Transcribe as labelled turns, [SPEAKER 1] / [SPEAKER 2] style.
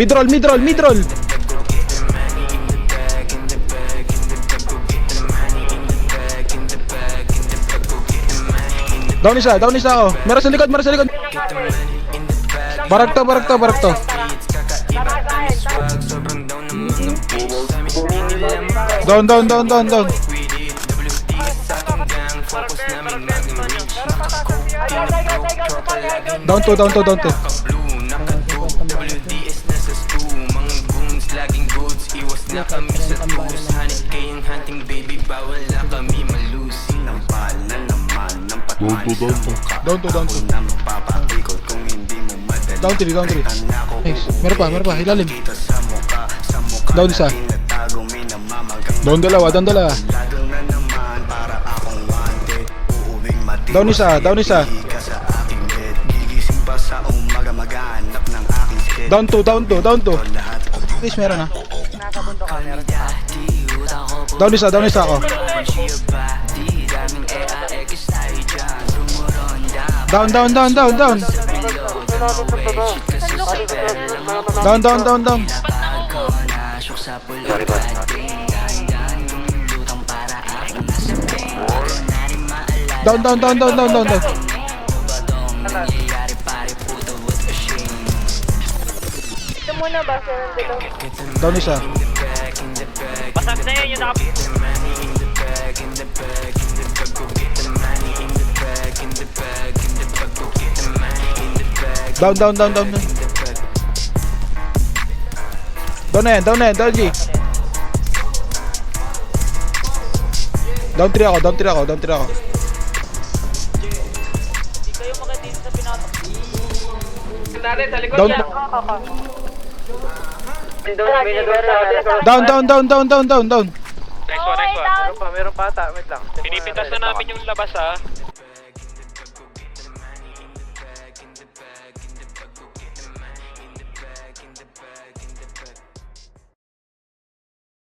[SPEAKER 1] Mid-roll, mid-roll, mid-roll. Down isa ako. Meron sa likod, meron sa likod. Barak to. Down. Down to. Down 3. Nice. Meron pa. Ilalim. Down isa. Down dalawa. Down isa. Down 2. Please, meron ha. Down isa ako. Down. Down.
[SPEAKER 2] Ito muna ba siya nandito?
[SPEAKER 1] Down isa.
[SPEAKER 3] Basag na yun yung nakapit.
[SPEAKER 1] Down. Down na yan, G. Down 3 ako.
[SPEAKER 3] Hindi kayo magandang sa pinatok. Natin sa likod
[SPEAKER 1] Down.
[SPEAKER 3] niya.
[SPEAKER 1] Down.
[SPEAKER 3] Nice one. Meron pa ata, wait lang. Pinipitas na namin yung labas ha.